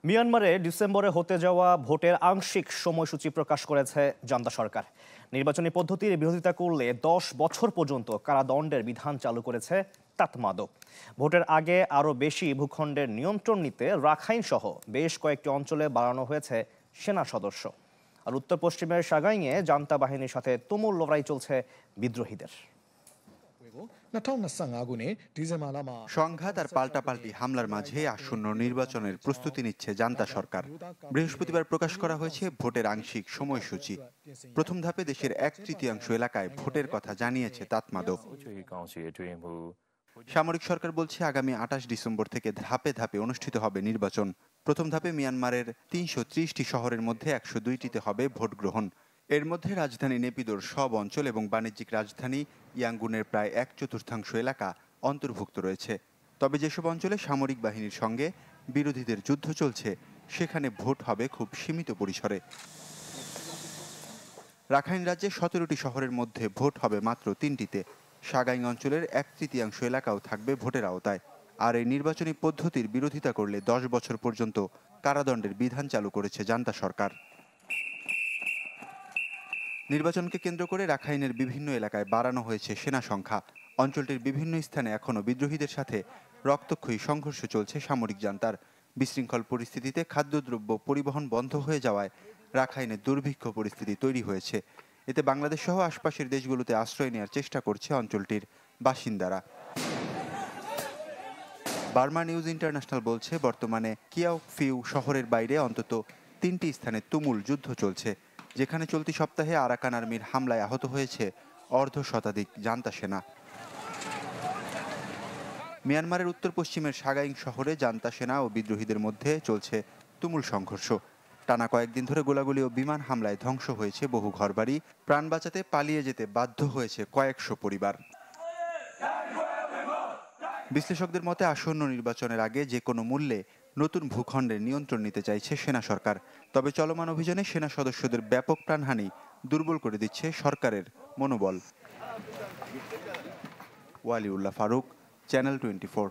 মিয়ানমারে ডিসেম্বরে হতে যাওয়া ভোটের আংশিক সময়সূচি প্রকাশ করেছে জান্তা সরকার। নির্বাচনী পদ্ধতির বিরোধিতা করলে 10 বছর পর্যন্ত কারাদণ্ডের বিধান চালু করেছে তাতমাদো। ভোটের আগে আরও বেশি ভূখণ্ডের নিয়ন্ত্রণ নিতে রাখাইন সহ বেশ কয়েকটি অঞ্চলে বাড়ানো হয়েছে সেনা সদস্য। আর উত্তর পশ্চিমের সাগাইয়ে জান্তা বাহিনীর সাথে তুমুল লড়াই চলছে বিদ্রোহীদের। সংঘাত আর পাল্টাপাল্টি হামলার মাঝে আসন্ন নির্বাচনের প্রস্তুতি নিচ্ছে জান্তা সরকার। বৃহস্পতিবার প্রকাশ করা হয়েছে ভোটের আংশিক সময়সূচি। প্রথম ধাপে দেশের 1/3 এলাকায় ভোটের কথা জানিয়েছে তাতমাদো। সামরিক সরকার বলছে আগামী 28 ডিসেম্বর থেকে ধাপে ধাপে অনুষ্ঠিত হবে নির্বাচন। প্রথম ধাপে মিয়ানমারের 330টি শহরের মধ্যে 102টিতে হবে ভোট গ্রহণ। এর মধ্যে রাজধানী নেপিদোর সব অঞ্চল এবং বাণিজ্যিক রাজধানী ইয়াঙ্গুনের প্রায় 1/4 এলাকা অন্তর্ভুক্ত রয়েছে। তবে যেসব অঞ্চলে সামরিক বাহিনীর সঙ্গে বিরোধীদের যুদ্ধ চলছে সেখানে ভোট হবে খুব সীমিত পরিসরে। রাখাইন রাজ্যে 17টি শহরের মধ্যে ভোট হবে মাত্র 3টিতে। সাগাইং অঞ্চলের 1/3 এলাকাও থাকবে ভোটের আওতায়। আর এই নির্বাচনী পদ্ধতির বিরোধিতা করলে 10 বছর পর্যন্ত কারাদণ্ডের বিধান চালু করেছে জান্তা সরকার। নির্বাচনকে কেন্দ্র করে রাখাইনের বিভিন্ন এলাকায় বাড়ানো হয়েছে সেনা সংখ্যা। অঞ্চলটির বিভিন্ন স্থানে এখনও বিদ্রোহীদের সাথে রক্তক্ষয়ী সংঘর্ষ চলছে সামরিক জান্তার। বিশৃঙ্খল পরিস্থিতিতে খাদ্যদ্রব্য পরিবহন বন্ধ হয়ে যাওয়ায় রাখাইনে দুর্ভিক্ষ পরিস্থিতি তৈরি হয়েছে। এতে বাংলাদেশ সহ আশপাশের দেশগুলোতে আশ্রয় নেওয়ার চেষ্টা করছে অঞ্চলটির বাসিন্দারা। বার্মা নিউজ ইন্টারন্যাশনাল বলছে বর্তমানে কিয়াওফিউ শহরের বাইরে অন্তত 3টি স্থানে তুমুল যুদ্ধ চলছে, যেখানে চলতি সপ্তাহে আরাকান আর্মির হামলায় আহত হয়েছে অর্ধশতাধিক জান্তা সেনা। মিয়ানমারের উত্তর পশ্চিমের সাগাইং শহরে জান্তা সেনা ও বিদ্রোহীদের মধ্যে চলছে তুমুল সংঘর্ষ। টানা কয়েকদিন ধরে গোলাগুলি ও বিমান হামলায় ধ্বংস হয়েছে বহু ঘরবাড়ি। প্রাণ বাঁচাতে পালিয়ে যেতে বাধ্য হয়েছে কয়েকশো পরিবার। বিশ্লেষকদের মতে আসন্ন নির্বাচনের আগে যে কোনো মূল্যে নতুন ভূখণ্ডের নিয়ন্ত্রণ নিতে চাইছে সেনা সরকার। তবে চলমান অভিযানে সেনা সদস্যদের ব্যাপক প্রাণহানি দুর্বল করে দিচ্ছে সরকারের মনোবল। ওয়ালিউল্লাহ ফারুক, চ্যানেল 24।